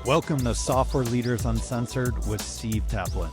Welcome to Software Leaders Uncensored with Steve Taplin.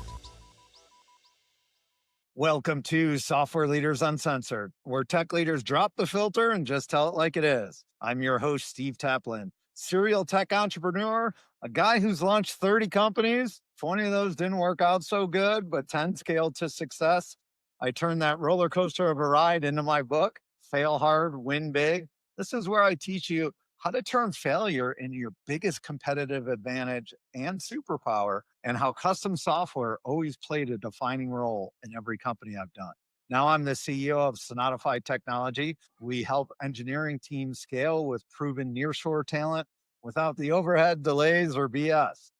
Welcome to Software Leaders Uncensored, where tech leaders drop the filter and just tell it like it is. I'm your host, Steve Taplin, serial tech entrepreneur, a guy who's launched 30 companies. 20 of those didn't work out so good, but 10 scaled to success. I turned that roller coaster of a ride into my book, Fail Hard, Win Big. This is where I teach you how to turn failure into your biggest competitive advantage and superpower, and how custom software always played a defining role in every company I've done. Now I'm the CEO of Sonatify Technology. We help engineering teams scale with proven nearshore talent without the overhead, delays, or BS.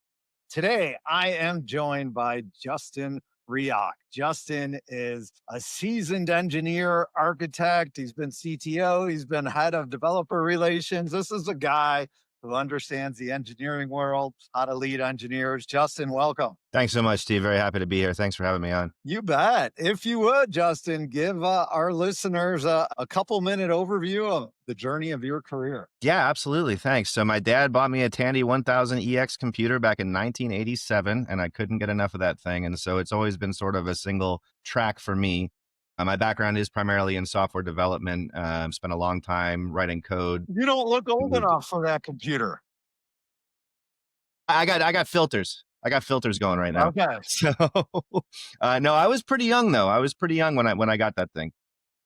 Today, I am joined by Justin Reock. Justin is a seasoned engineer, architect. He's been CTO. He's been head of developer relations. This is a guy who understands the engineering world, how to lead engineers. Justin, welcome. Thanks so much, Steve. Very happy to be here. Thanks for having me on. You bet. If you would, Justin, give our listeners a couple-minute overview of the journey of your career. Yeah, absolutely. Thanks. So my dad bought me a Tandy 1000 EX computer back in 1987, and I couldn't get enough of that thing. And so it's always been sort of a single track for me. My background is primarily in software development. Spent a long time writing code. You don't look old enough for that computer. I got filters. I got filters going right now. Okay. So no, I was pretty young though. I was pretty young when I got that thing.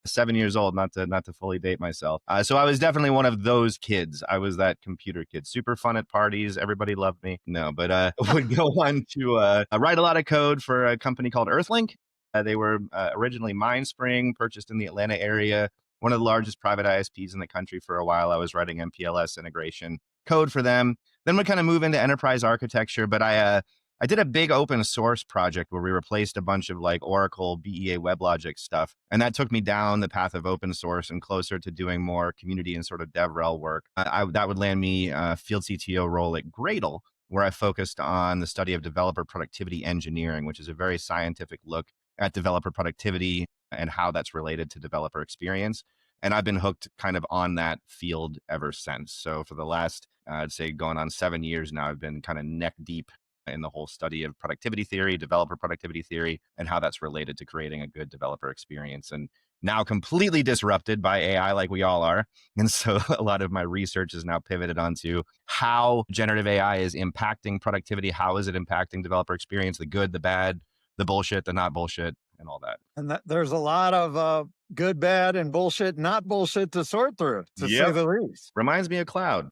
7 years old, not to fully date myself. So I was definitely one of those kids. I was that computer kid. Super fun at parties. Everybody loved me. No, but would go on to write a lot of code for a company called Earthlink. They were originally MindSpring, purchased in the Atlanta area, one of the largest private ISPs in the country for a while. I was writing MPLS integration code for them. Then we kind of move into enterprise architecture, but I did a big open source project where we replaced a bunch of like Oracle, BEA, WebLogic stuff. And that took me down the path of open source and closer to doing more community and sort of DevRel work. That would land me a field CTO role at Gradle, where I focused on the study of developer productivity engineering, which is a very scientific look at developer productivity and how that's related to developer experience. And I've been hooked kind of on that field ever since. So for the last, I'd say going on 7 years now, I've been kind of neck deep in the whole study of productivity theory, developer productivity theory, and how that's related to creating a good developer experience. And now completely disrupted by AI like we all are. And so a lot of my research is now pivoted onto how generative AI is impacting productivity. How is it impacting developer experience, the good, the bad, the bullshit, the not bullshit, and all that. And there's a lot of good, bad, and bullshit, not bullshit to sort through, to say the least. Reminds me of cloud.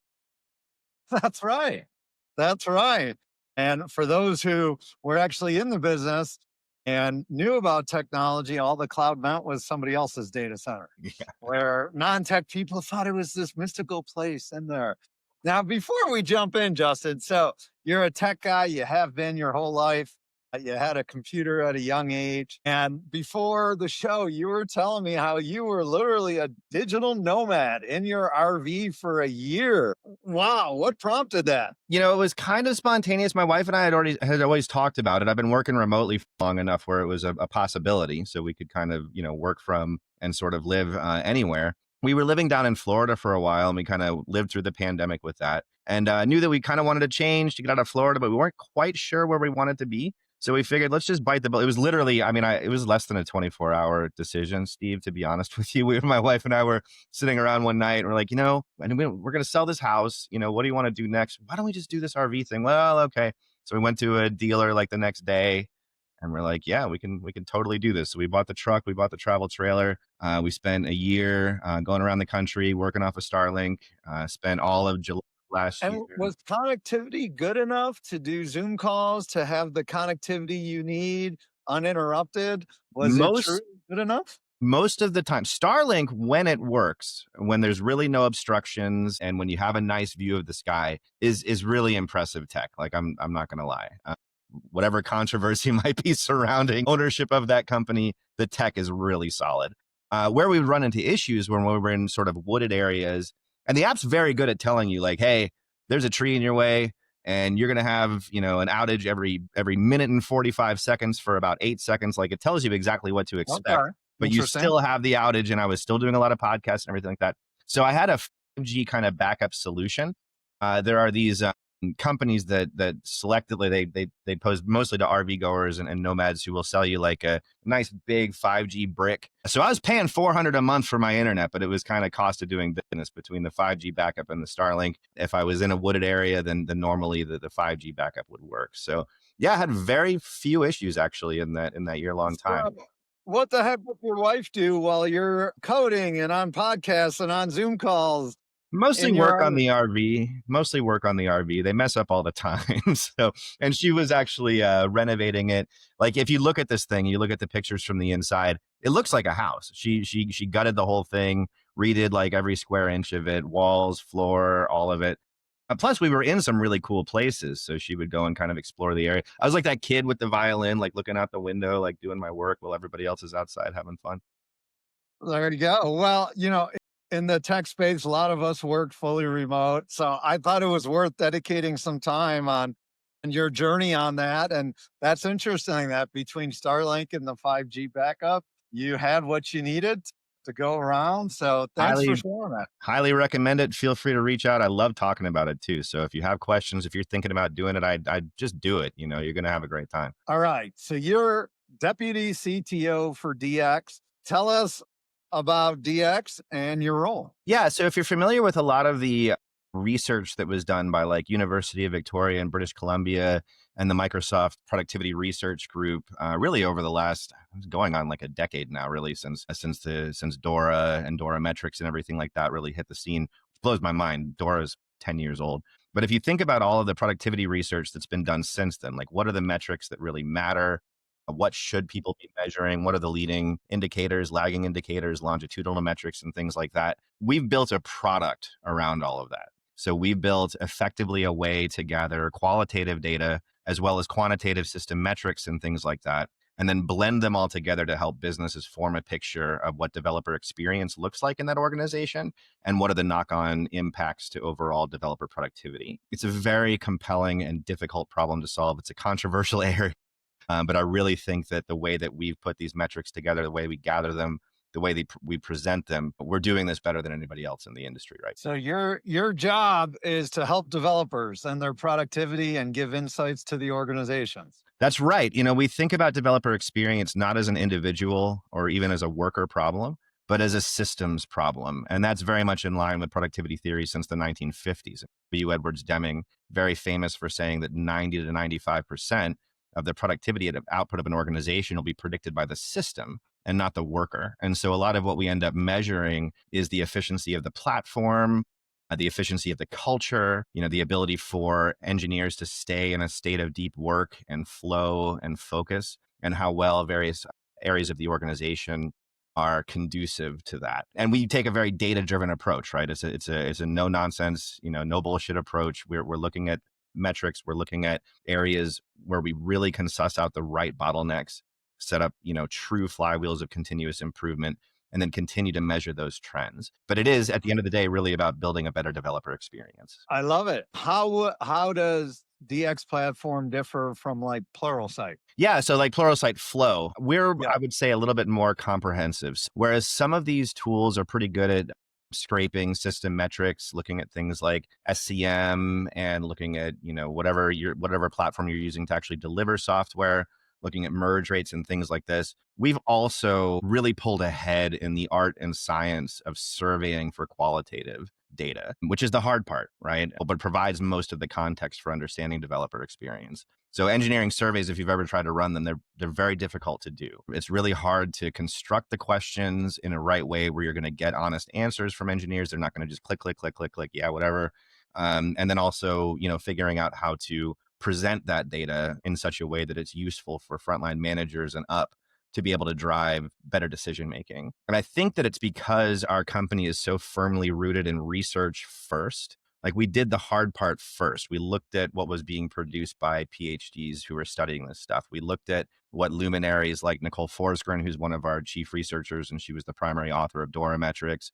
That's right. That's right. And for those who were actually in the business and knew about technology, all the cloud meant was somebody else's data center, where non-tech people thought it was this mystical place in there. Now, before we jump in, Justin, so you're a tech guy, you have been your whole life. You had a computer at a young age. And before the show, you were telling me how you were literally a digital nomad in your RV for a year. Wow. What prompted that? You know, it was kind of spontaneous. My wife and I had always talked about it. I've been working remotely for long enough where it was a possibility. So we could kind of, work from and sort of live anywhere. We were living down in Florida for a while, and we kind of lived through the pandemic with that. And knew that we kind of wanted to change to get out of Florida, but we weren't quite sure where we wanted to be. So we figured, let's just bite the bullet. It was literally, it was less than a 24-hour decision, Steve, to be honest with you. My wife and I were sitting around one night and we're like, and we're going to sell this house. What do you want to do next? Why don't we just do this RV thing? Well, okay. So we went to a dealer like the next day and we're like, yeah, we can totally do this. So we bought the truck, we bought the travel trailer. We spent a year going around the country, working off of Starlink, spent all of July last year. And was connectivity good enough to do Zoom calls, to have the connectivity you need uninterrupted? Was it true good enough? Most of the time, Starlink, when it works, when there's really no obstructions and when you have a nice view of the sky, is really impressive tech. Like I'm not going to lie. Whatever controversy might be surrounding ownership of that company, the tech is really solid. Where we would run into issues when we were in sort of wooded areas. And the app's very good at telling you like, hey, there's a tree in your way and you're going to have, an outage every minute and 45 seconds for about 8 seconds. Like it tells you exactly what to expect, but you still have the outage. And I was still doing a lot of podcasts and everything like that. So I had a 5G kind of backup solution. There are these companies that selectively they pose mostly to RV goers and nomads who will sell you like a nice big 5G brick. So I was paying 400 a month for my internet, but it was kind of cost of doing business between the 5G backup and the Starlink. If I was in a wooded area, then normally the 5G backup would work. So yeah, I had very few issues actually in that year long time. So, what the heck would your wife do while you're coding and on podcasts and on Zoom calls Mostly in your work on R? the RV. Mostly work on the RV. They mess up all the time. So, and she was actually renovating it. Like if you look at this thing, you look at the pictures from the inside, it looks like a house. She gutted the whole thing, redid like every square inch of it, walls, floor, all of it. Plus, we were in some really cool places, so she would go and kind of explore the area. I was like that kid with the violin, like looking out the window, like doing my work while everybody else is outside having fun. There you go. Well, in the tech space, a lot of us work fully remote. So I thought it was worth dedicating some time on your journey on that. And that's interesting that between Starlink and the 5G backup, you had what you needed to go around. So thanks for Highly sharing that. Highly recommend it. Feel free to reach out. I love talking about it too. So if you have questions, if you're thinking about doing it, I just do it. You're going to have a great time. All right. So you're deputy CTO for DX. Tell us about DX and your role. Yeah. So if you're familiar with a lot of the research that was done by like University of Victoria and British Columbia and the Microsoft Productivity Research Group, really over the last it's going on like a decade now, really since Dora and Dora metrics and everything like that really hit the scene. It blows my mind. Dora's 10 years old. But if you think about all of the productivity research that's been done since then, like what are the metrics that really matter? What should people be measuring? What are the leading indicators, lagging indicators, longitudinal metrics, and things like that? We've built a product around all of that. So we built effectively a way to gather qualitative data as well as quantitative system metrics and things like that, and then blend them all together to help businesses form a picture of what developer experience looks like in that organization and what are the knock-on impacts to overall developer productivity. It's a very compelling and difficult problem to solve. It's a controversial area. But I really think that the way that we've put these metrics together, the way we gather them, the way we present them, we're doing this better than anybody else in the industry, right? So your job is to help developers and their productivity and give insights to the organizations. That's right. We think about developer experience not as an individual or even as a worker problem, but as a systems problem. And that's very much in line with productivity theory since the 1950s. W. Edwards Deming, very famous for saying that 90 to 95% of the productivity and output of an organization will be predicted by the system and not the worker. And so a lot of what we end up measuring is the efficiency of the platform, the efficiency of the culture, the ability for engineers to stay in a state of deep work and flow and focus, and how well various areas of the organization are conducive to that. And we take a very data-driven approach, right? It's a no nonsense, no bullshit approach. We're looking at metrics. We're looking at areas where we really can suss out the right bottlenecks, set up, true flywheels of continuous improvement, and then continue to measure those trends. But it is, at the end of the day, really about building a better developer experience. I love it. How does DX platform differ from like Pluralsight? Yeah, so like Pluralsight Flow, Yeah. I would say, a little bit more comprehensive. Whereas some of these tools are pretty good at scraping system metrics, looking at things like SCM and looking at, whatever platform you're using to actually deliver software, looking at merge rates and things like this. We've also really pulled ahead in the art and science of surveying for qualitative data, which is the hard part, right? But provides most of the context for understanding developer experience. So engineering surveys, if you've ever tried to run them, they're very difficult to do. It's really hard to construct the questions in a right way where you're going to get honest answers from engineers. They're not going to just click, click, click, click, click, yeah, whatever. And then also, figuring out how to present that data in such a way that it's useful for frontline managers and up to be able to drive better decision making. And I think that it's because our company is so firmly rooted in research first. Like we did the hard part first. We looked at what was being produced by PhDs who were studying this stuff. We looked at what luminaries like Nicole Forsgren, who's one of our chief researchers, and she was the primary author of Dora metrics,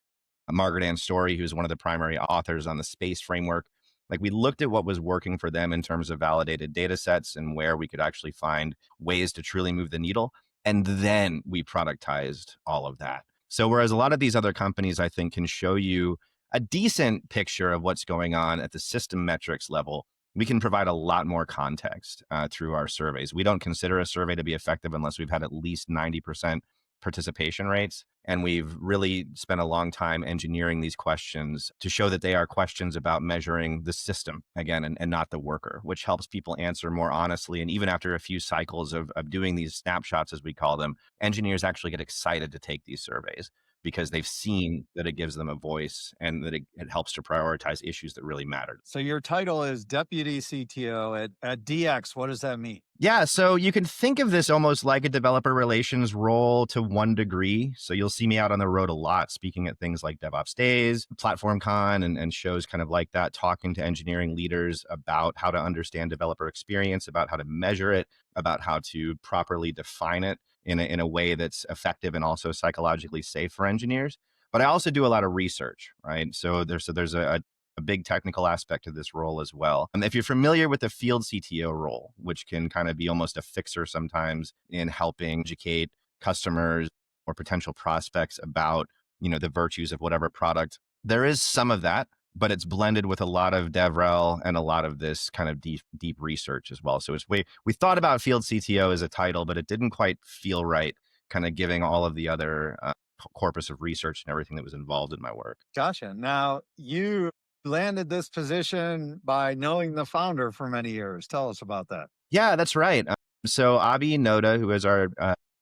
Margaret Ann Story, who's one of the primary authors on the space framework. Like we looked at what was working for them in terms of validated data sets and where we could actually find ways to truly move the needle. And then we productized all of that. So whereas a lot of these other companies, I think, can show you a decent picture of what's going on at the system metrics level, we can provide a lot more context through our surveys. We don't consider a survey to be effective unless we've had at least 90% participation rates. And we've really spent a long time engineering these questions to show that they are questions about measuring the system again, and not the worker, which helps people answer more honestly. And even after a few cycles of doing these snapshots, as we call them, engineers actually get excited to take these surveys because they've seen that it gives them a voice and that it helps to prioritize issues that really matter. So your title is Deputy CTO at DX. What does that mean? Yeah, so you can think of this almost like a developer relations role to one degree. So you'll see me out on the road a lot, speaking at things like DevOps Days, Platform Con, and shows kind of like that, talking to engineering leaders about how to understand developer experience, about how to measure it, about how to properly define it in a way that's effective and also psychologically safe for engineers. But I also do a lot of research, right? So there's a big technical aspect to this role as well. And if you're familiar with the field CTO role, which can kind of be almost a fixer sometimes in helping educate customers or potential prospects about, the virtues of whatever product, there is some of that, but it's blended with a lot of DevRel and a lot of this kind of deep research as well. So we thought about field CTO as a title, but it didn't quite feel right, kind of giving all of the other corpus of research and everything that was involved in my work. Gotcha. Now, you landed this position by knowing the founder for many years. Tell us about that. Yeah, that's right. So Abhi Noda, who is our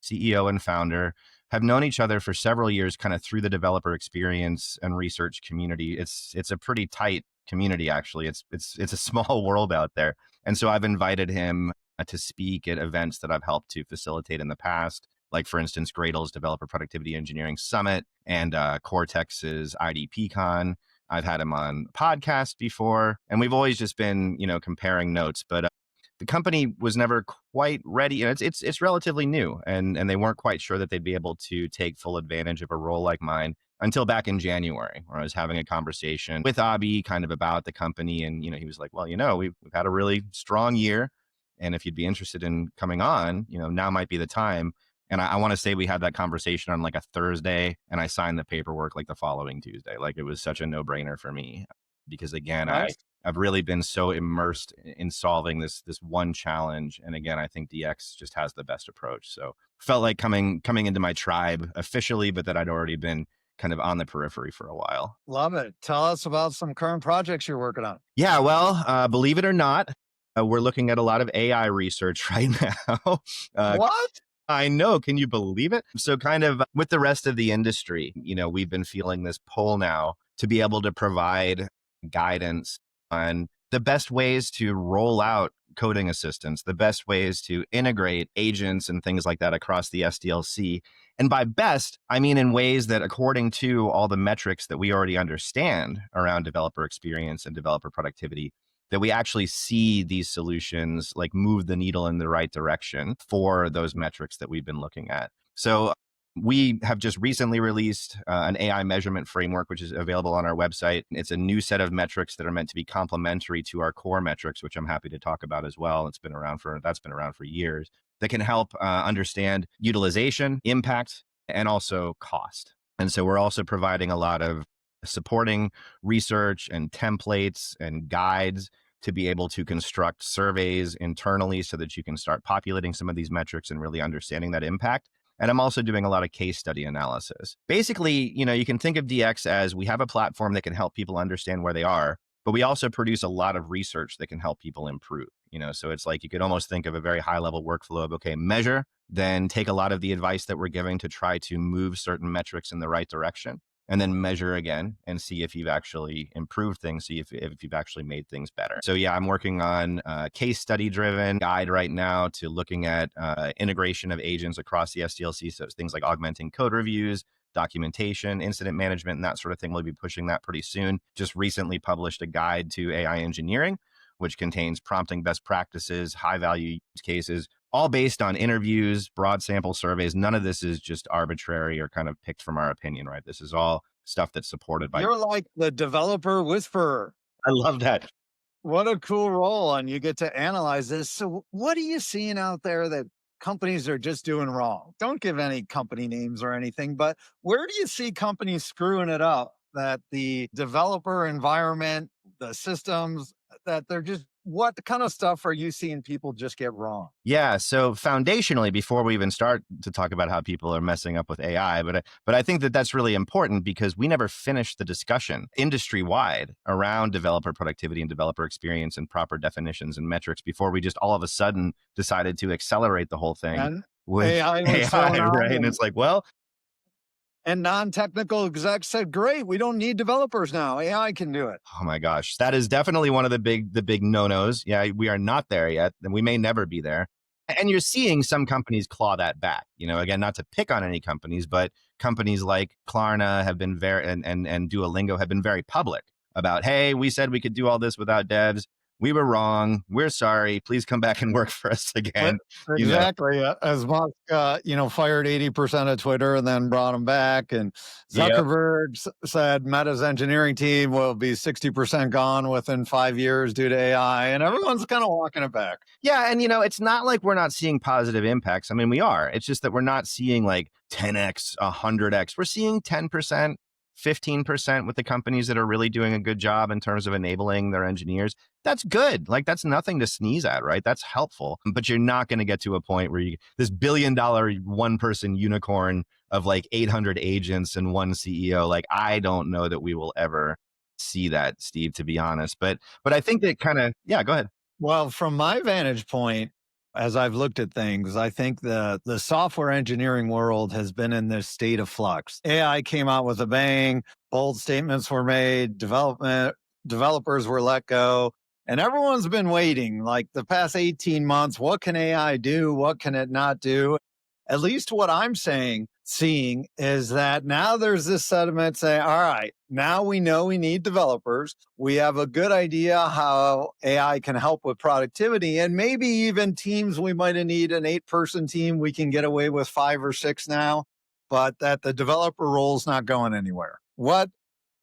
CEO and founder, have known each other for several years, kind of through the developer experience and research community. It's a pretty tight community, actually. It's a small world out there, and so I've invited him to speak at events that I've helped to facilitate in the past, like for instance, Gradle's Developer Productivity Engineering Summit and Cortex's IDPCon. I've had him on podcast before, and we've always just been, comparing notes. But the company was never quite ready. It's relatively new, and they weren't quite sure that they'd be able to take full advantage of a role like mine until back in January, where I was having a conversation with Abhi kind of about the company, and he was like, "Well, we've had a really strong year, and if you'd be interested in coming on, now might be the time." And I want to say we had that conversation on like a Thursday, and I signed the paperwork like the following Tuesday. Like it was such a no brainer for me because again, Nice. I've really been so immersed in solving this one challenge. And again, I think DX just has the best approach. So felt like coming into my tribe officially, but that I'd already been kind of on the periphery for a while. Love it. Tell us about some current projects you're working on. Yeah, well, believe it or not, we're looking at a lot of AI research right now. What? I know. Can you believe it? So kind of with the rest of the industry, we've been feeling this pull now to be able to provide guidance on the best ways to roll out coding assistants, the best ways to integrate agents and things like that across the SDLC. And by best, I mean in ways that according to all the metrics that we already understand around developer experience and developer productivity, that we actually see these solutions like move the needle in the right direction for those metrics that we've been looking at. So we have just recently released an AI measurement framework, which is available on our website. It's a new set of metrics that are meant to be complementary to our core metrics, which I'm happy to talk about as well. That's been around for years, that can help understand utilization, impact, and also cost. And so we're also providing a lot of supporting research and templates and guides to be able to construct surveys internally so that you can start populating some of these metrics and really understanding that impact. And I'm also doing a lot of case study analysis. Basically, you can think of DX as we have a platform that can help people understand where they are, but we also produce a lot of research that can help people improve. So it's like you could almost think of a very high level workflow of, okay, measure, then take a lot of the advice that we're giving to try to move certain metrics in the right direction, and then measure again and see if you've actually improved things, see if you've actually made things better. So yeah, I'm working on a case study driven guide right now to looking at integration of agents across the SDLC. So things like augmenting code reviews, documentation, incident management, and that sort of thing. We'll be pushing that pretty soon. Just recently published a guide to AI engineering, which contains prompting best practices, high value use cases, all based on interviews, broad sample surveys. None of this is just arbitrary or kind of picked from our opinion, right? This is all stuff that's supported by. You're like the developer whisperer. I love that. What a cool role. And you get to analyze this. So what are you seeing out there that companies are just doing wrong? Don't give any company names or anything, but where do you see companies screwing it up that the developer environment, the systems that they're just, what kind of stuff are you seeing people just get wrong? Yeah. So foundationally, before we even start to talk about how people are messing up with AI, but I think that that's really important because we never finished the discussion industry wide around developer productivity and developer experience and proper definitions and metrics before we just all of a sudden decided to accelerate the whole thing And with AI was thrown AI, on, right? And it's like, well, and non-technical execs said, "Great, we don't need developers now. AI can do it." oh my gosh, that is definitely one of the big no-nos. Yeah, we are not there yet, and we may never be there. And you're seeing some companies claw that back. Again, not to pick on any companies, but companies like Klarna have been very and Duolingo have been very public about, hey, we said we could do all this without devs. We were wrong. We're sorry. Please come back and work for us But again. You know, exactly, as Musk, fired 80% of Twitter and then brought them back, and yeah. Zuckerberg said Meta's engineering team will be 60% gone within 5 years due to AI, and everyone's kind of walking it back. Yeah, and it's not like we're not seeing positive impacts. I mean, we are. It's just that we're not seeing like 10x, 100x. We're seeing 10%, 15% with the companies that are really doing a good job in terms of enabling their engineers. That's good. Like that's nothing to sneeze at, right? That's helpful. But you're not going to get to a point where this $1 billion one person unicorn of like 800 agents and one CEO. Like I don't know that we will ever see that, Steve, to be honest. But I think that kind of, yeah, go ahead. Well, from my vantage point, as I've looked at things, I think the software engineering world has been in this state of flux. AI came out with a bang, bold statements were made, developers were let go, and everyone's been waiting like the past 18 months. What can AI do? What can it not do? At least what I'm seeing is that now there's this sentiment saying, all right, now we know we need developers. We have a good idea how AI can help with productivity, and maybe even teams. We might need an 8-person team. We can get away with 5 or 6 now, but that the developer role is not going anywhere. What?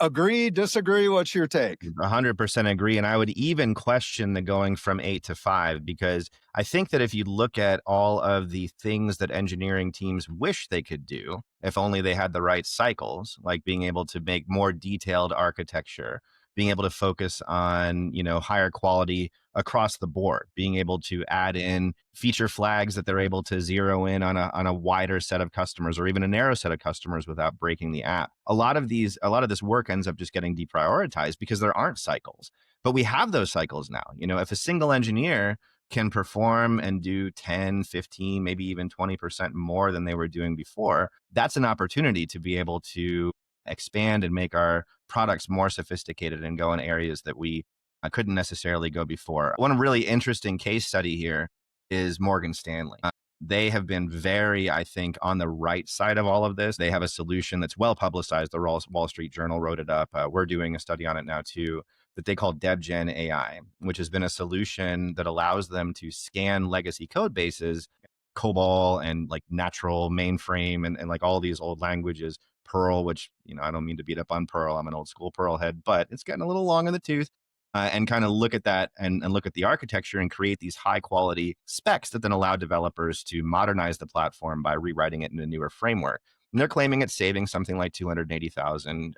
Agree, disagree? What's your take? 100% agree. And I would even question the going from 8 to 5, because I think that if you look at all of the things that engineering teams wish they could do, if only they had the right cycles, like being able to make more detailed architecture, being able to focus on, higher quality across the board, being able to add in feature flags that they're able to zero in on a wider set of customers or even a narrow set of customers without breaking the app. A lot of this work ends up just getting deprioritized because there aren't cycles. But we have those cycles now. If a single engineer can perform and do 10, 15, maybe even 20% more than they were doing before, that's an opportunity to be able to expand and make our products more sophisticated and go in areas that we couldn't necessarily go before. One really interesting case study here is Morgan Stanley. They have been very, I think, on the right side of all of this. They have a solution that's well publicized. The Wall Street Journal wrote it up. We're doing a study on it now too, that they call DevGen AI, which has been a solution that allows them to scan legacy code bases, COBOL and like natural mainframe and like all these old languages, Perl, which, I don't mean to beat up on Perl. I'm an old school Perl head, but it's getting a little long in the tooth. And kind of look at that and look at the architecture and create these high quality specs that then allow developers to modernize the platform by rewriting it in a newer framework. And they're claiming it's saving something like 280,000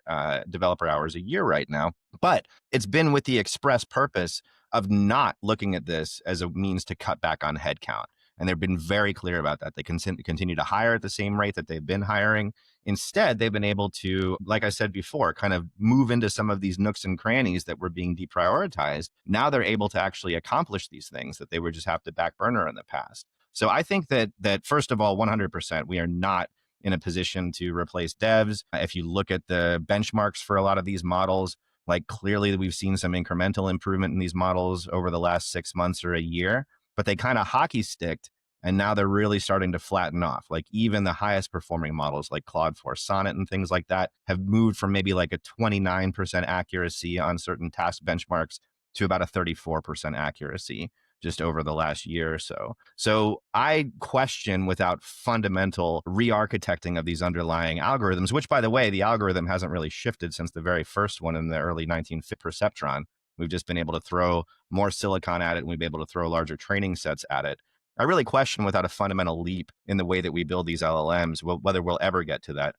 developer hours a year right now. But it's been with the express purpose of not looking at this as a means to cut back on headcount. And they've been very clear about that. They continue to hire at the same rate that they've been hiring. Instead, they've been able to, like I said before, kind of move into some of these nooks and crannies that were being deprioritized. Now they're able to actually accomplish these things that they would just have to back burner in the past. So I think that first of all, 100%, we are not in a position to replace devs. If you look at the benchmarks for a lot of these models, like clearly we've seen some incremental improvement in these models over the last 6 months or a year, but they kind of hockey sticked. And now they're really starting to flatten off. Like even the highest performing models like Claude 4 Sonnet and things like that have moved from maybe like a 29% accuracy on certain task benchmarks to about a 34% accuracy just over the last year or so. So I question without fundamental re-architecting of these underlying algorithms, which by the way, the algorithm hasn't really shifted since the very first one in the early 1950s perceptron. We've just been able to throw more silicon at it and we've been able to throw larger training sets at it. I really question without a fundamental leap in the way that we build these LLMs, whether we'll ever get to that,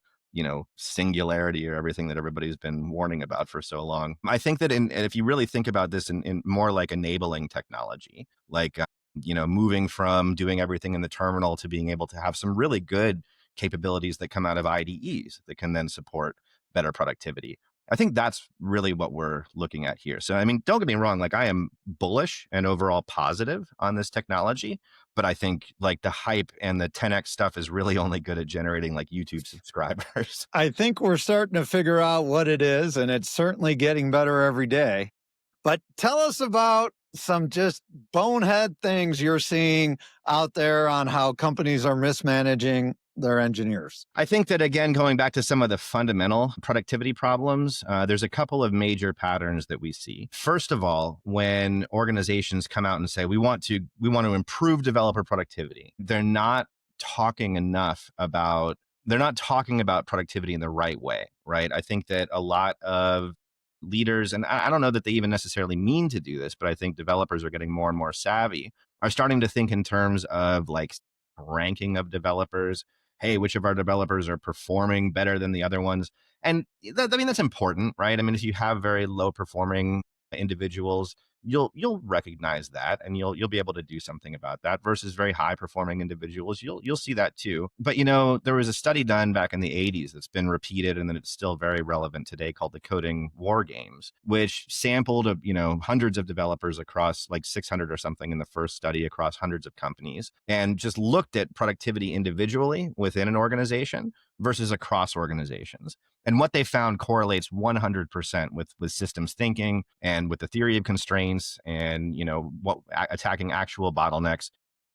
singularity or everything that everybody's been warning about for so long. I think that if you really think about this in more like enabling technology, like, moving from doing everything in the terminal to being able to have some really good capabilities that come out of IDEs that can then support better productivity. I think that's really what we're looking at here. So, I mean, don't get me wrong, like I am bullish and overall positive on this technology, but I think like the hype and the 10x stuff is really only good at generating like YouTube subscribers. I think we're starting to figure out what it is, and it's certainly getting better every day. But tell us about some just bonehead things you're seeing out there on how companies are mismanaging their engineers. I think that, again, going back to some of the fundamental productivity problems, there's a couple of major patterns that we see. First of all, when organizations come out and say, we want to improve developer productivity, they're not talking about productivity in the right way, right? I think that a lot of leaders, and I don't know that they even necessarily mean to do this, but I think developers are getting more and more savvy, are starting to think in terms of like ranking of developers. Hey, which of our developers are performing better than the other ones? And that's important, right? I mean, if you have very low performing individuals, you'll recognize that and you'll be able to do something about that, versus very high performing individuals. You'll see that too. But there was a study done back in the 80s that's been repeated and then it's still very relevant today, called the Coding War Games, which sampled hundreds of developers across like 600 or something in the first study across hundreds of companies, and just looked at productivity individually within an organization versus across organizations. And what they found correlates 100% with systems thinking and with the theory of constraints and, attacking actual bottlenecks.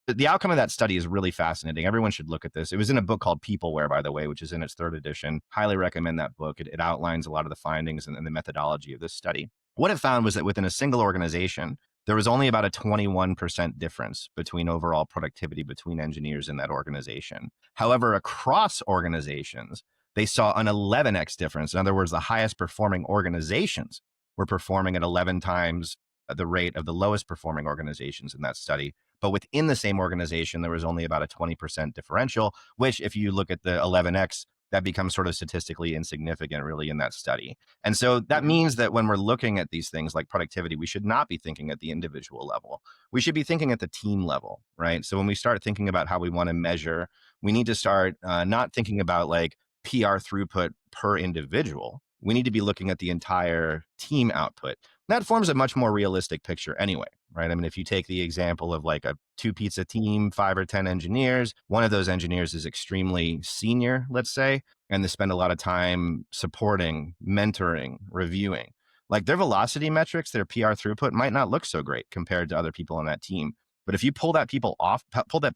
The outcome of that study is really fascinating. Everyone should look at this. It was in a book called Peopleware, by the way, which is in its third edition. Highly recommend that book. It outlines a lot of the findings and the methodology of this study. What it found was that within a single organization, there was only about a 21% difference between overall productivity between engineers in that organization. However, across organizations, they saw an 11x difference. In other words, the highest performing organizations were performing at 11 times the rate of the lowest performing organizations in that study. But within the same organization, there was only about a 20% differential, which if you look at the 11x, that becomes sort of statistically insignificant really in that study. And so that means that when we're looking at these things like productivity, we should not be thinking at the individual level. We should be thinking at the team level, right? So when we start thinking about how we want to measure, we need to start not thinking about like PR throughput per individual. We need to be looking at the entire team output. That forms a much more realistic picture anyway, right? I mean, if you take the example of like a 2-pizza team, 5 or 10 engineers, one of those engineers is extremely senior, let's say, and they spend a lot of time supporting, mentoring, reviewing. Like their velocity metrics, their PR throughput might not look so great compared to other people on that team. But if you pull that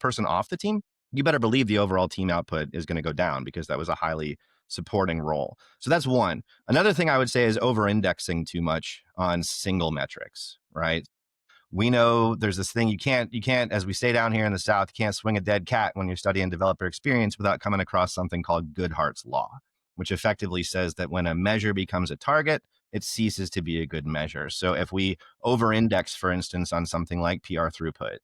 person off the team, you better believe the overall team output is going to go down because that was a highly supporting role. So that's one. Another thing I would say is over-indexing too much on single metrics, right? We know there's this thing you can't, as we say down here in the South, you can't swing a dead cat when you're studying developer experience without coming across something called Goodhart's Law, which effectively says that when a measure becomes a target, it ceases to be a good measure. So if we over-index, for instance, on something like PR throughput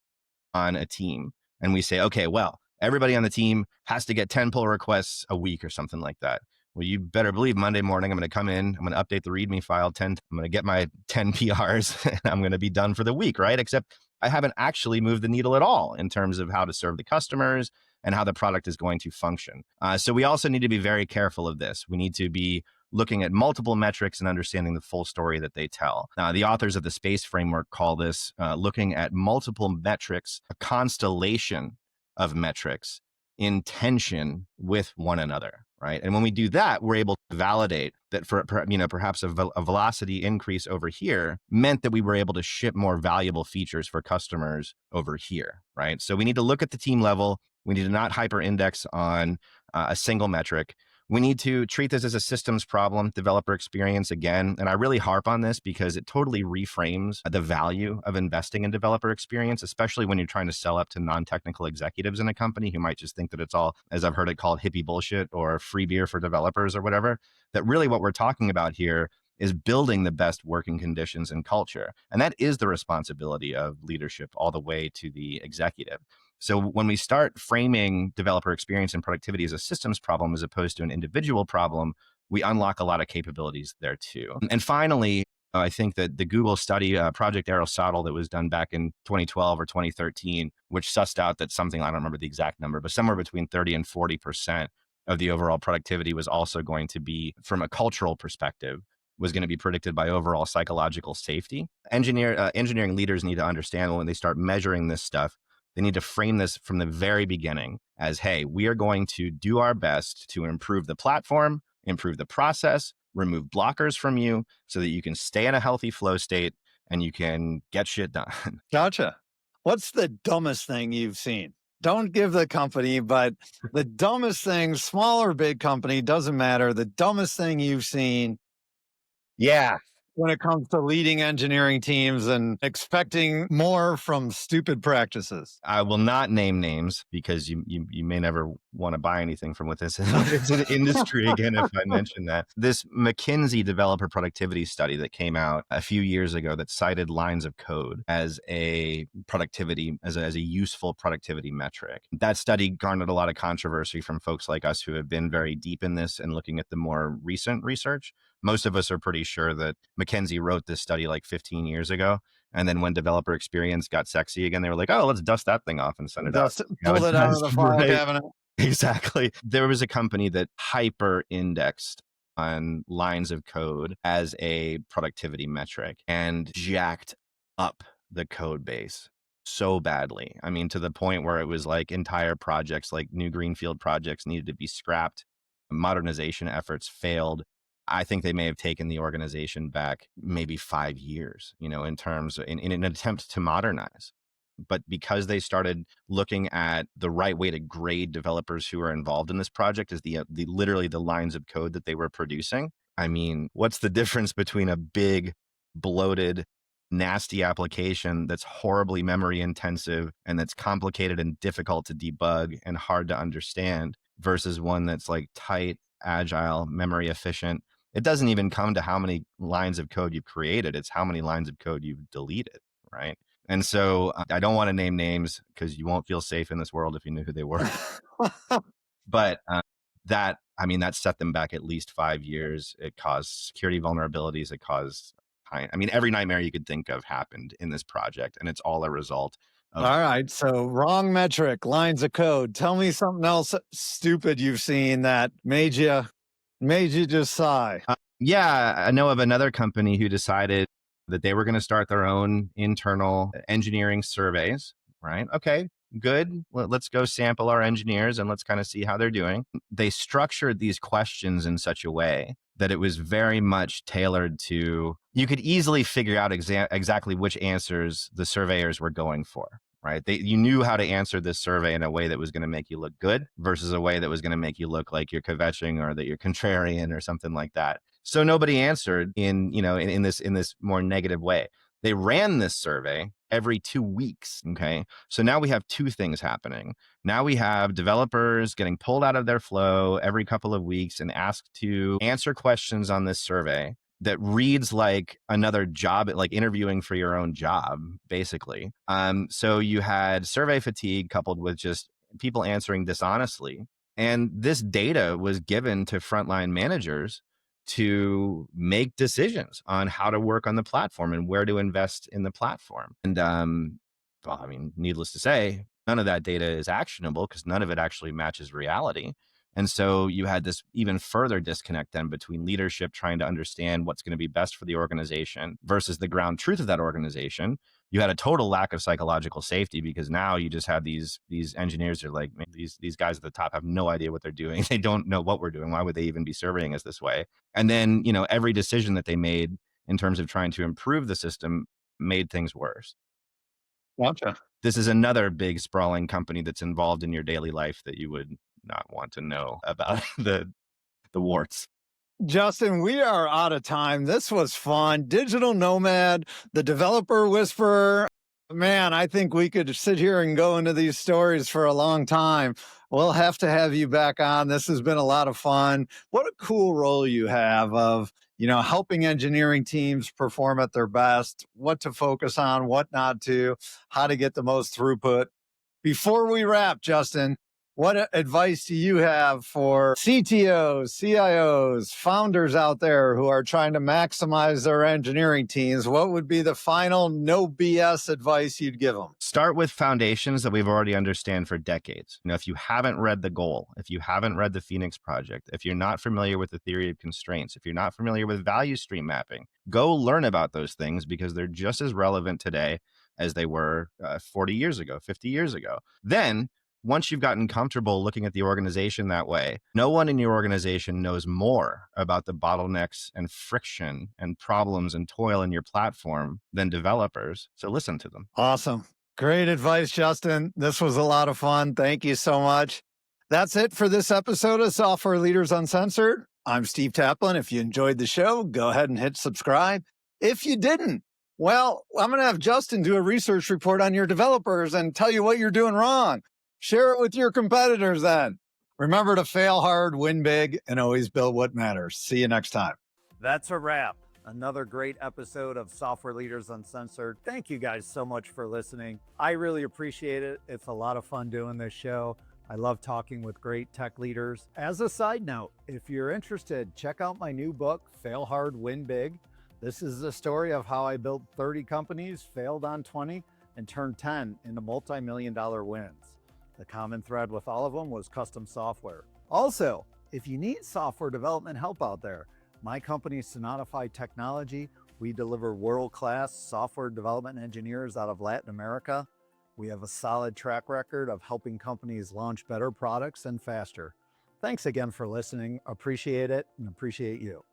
on a team, and we say, okay, well, everybody on the team has to get 10 pull requests a week or something like that. Well, you better believe Monday morning, I'm going to come in, I'm going to update the README file, I'm going to get my 10 PRs, and I'm going to be done for the week, right? Except I haven't actually moved the needle at all in terms of how to serve the customers and how the product is going to function. So we also need to be very careful of this. We need to be looking at multiple metrics and understanding the full story that they tell. The authors of the SPACE framework call this looking at multiple metrics, a constellation of metrics in tension with one another, right? And when we do that, we're able to validate that for perhaps a velocity increase over here meant that we were able to ship more valuable features for customers over here, right? So we need to look at the team level. We need to not hyper-index on a single metric. We need to treat this as a systems problem, developer experience again. And I really harp on this because it totally reframes the value of investing in developer experience, especially when you're trying to sell up to non-technical executives in a company who might just think that it's all, as I've heard it called, hippie bullshit or free beer for developers or whatever. That really what we're talking about here is building the best working conditions and culture. And that is the responsibility of leadership all the way to the executive. So when we start framing developer experience and productivity as a systems problem as opposed to an individual problem, we unlock a lot of capabilities there too. And finally, I think that the Google study, Project Aristotle, that was done back in 2012 or 2013, which sussed out that something, I don't remember the exact number, but somewhere between 30 and 40% of the overall productivity was also going to be, from a cultural perspective, was going to be predicted by overall psychological safety. Engineering leaders need to understand when they start measuring this stuff, they need to frame this from the very beginning as, hey, we are going to do our best to improve the platform, improve the process, remove blockers from you so that you can stay in a healthy flow state and you can get shit done. Gotcha. What's the dumbest thing you've seen? Don't give the company, but the dumbest thing, small or big company, doesn't matter. The dumbest thing you've seen Yeah. when it comes to leading engineering teams and expecting more from stupid practices. I will not name names because you may never want to buy anything from within this industry again if I mention that. This McKinsey developer productivity study that came out a few years ago that cited lines of code as a productivity, as a useful productivity metric. That study garnered a lot of controversy from folks like us who have been very deep in this and looking at the more recent research. Most of us are pretty sure that McKinsey wrote this study like 15 years ago. And then when developer experience got sexy again, they were like, oh, let's dust that thing off and send it out. Pulled it out of the file cabinet. Exactly. There was a company that hyper indexed on lines of code as a productivity metric and jacked up the code base so badly. I mean, to the point where it was like entire projects, like new greenfield projects, needed to be scrapped. Modernization efforts failed. I think they may have taken the organization back maybe 5 years, in an attempt to modernize. But because they started looking at the right way to grade developers who are involved in this project as the literally the lines of code that they were producing. I mean, what's the difference between a big, bloated, nasty application that's horribly memory intensive and that's complicated and difficult to debug and hard to understand versus one that's like tight, agile, memory efficient? It doesn't even come to how many lines of code you've created. It's how many lines of code you've deleted, right? And so I don't want to name names because you won't feel safe in this world if you knew who they were. But that set them back at least 5 years. It caused security vulnerabilities. It caused, every nightmare you could think of happened in this project. And it's all a result of. All right. So wrong metric, lines of code. Tell me something else stupid you've seen that made you just sigh. Yeah, I know of another company who decided that they were going to start their own internal engineering surveys, right? Okay, good. Let's go sample our engineers and let's kind of see how they're doing. They structured these questions in such a way that it was very much tailored to, you could easily figure out exactly which answers the surveyors were going for, right? You knew how to answer this survey in a way that was going to make you look good versus a way that was going to make you look like you're kvetching or that you're contrarian or something like that. So nobody answered in this more negative way. They ran this survey every 2 weeks. Okay. So now we have two things happening. Now we have developers getting pulled out of their flow every couple of weeks and asked to answer questions on this survey that reads like another job, like interviewing for your own job, basically. So you had survey fatigue coupled with just people answering dishonestly. And this data was given to frontline managers to make decisions on how to work on the platform and where to invest in the platform. And needless to say, none of that data is actionable because none of it actually matches reality. And so you had this even further disconnect then between leadership trying to understand what's going to be best for the organization versus the ground truth of that organization. You had a total lack of psychological safety because now you just have these engineers who are like, these guys at the top have no idea what they're doing. They don't know what we're doing. Why would they even be surveying us this way? And then, every decision that they made in terms of trying to improve the system made things worse. Gotcha. This is another big sprawling company that's involved in your daily life that you would not want to know about the warts. Justin, we are out of time. This was fun. Digital Nomad, the developer whisperer. Man, I think we could sit here and go into these stories for a long time. We'll have to have you back on. This has been a lot of fun. What a cool role you have of, helping engineering teams perform at their best, what to focus on, what not to, how to get the most throughput. Before we wrap, Justin, what advice do you have for CTOs, CIOs, founders out there who are trying to maximize their engineering teams? What would be the final no BS advice you'd give them? Start with foundations that we've already understand for decades. If you haven't read The Goal, if you haven't read the Phoenix Project, if you're not familiar with the theory of constraints, if you're not familiar with value stream mapping, go learn about those things because they're just as relevant today as they were 40 years ago, 50 years ago. Then once you've gotten comfortable looking at the organization that way, no one in your organization knows more about the bottlenecks and friction and problems and toil in your platform than developers. So listen to them. Awesome. Great advice, Justin. This was a lot of fun. Thank you so much. That's it for this episode of Software Leaders Uncensored. I'm Steve Taplin. If you enjoyed the show, go ahead and hit subscribe. If you didn't, well, I'm going to have Justin do a research report on your developers and tell you what you're doing wrong. Share it with your competitors then. Remember to fail hard, win big, and always build what matters. See you next time. That's a wrap. Another great episode of Software Leaders Uncensored. Thank you guys so much for listening. I really appreciate it. It's a lot of fun doing this show. I love talking with great tech leaders. As a side note, if you're interested, check out my new book, Fail Hard, Win Big. This is the story of how I built 30 companies, failed on 20, and turned 10 into multi-million-dollar wins. The common thread with all of them was custom software. Also, if you need software development help out there, my company, Sonatify Technology, we deliver world-class software development engineers out of Latin America. We have a solid track record of helping companies launch better products and faster. Thanks again for listening. Appreciate it and appreciate you.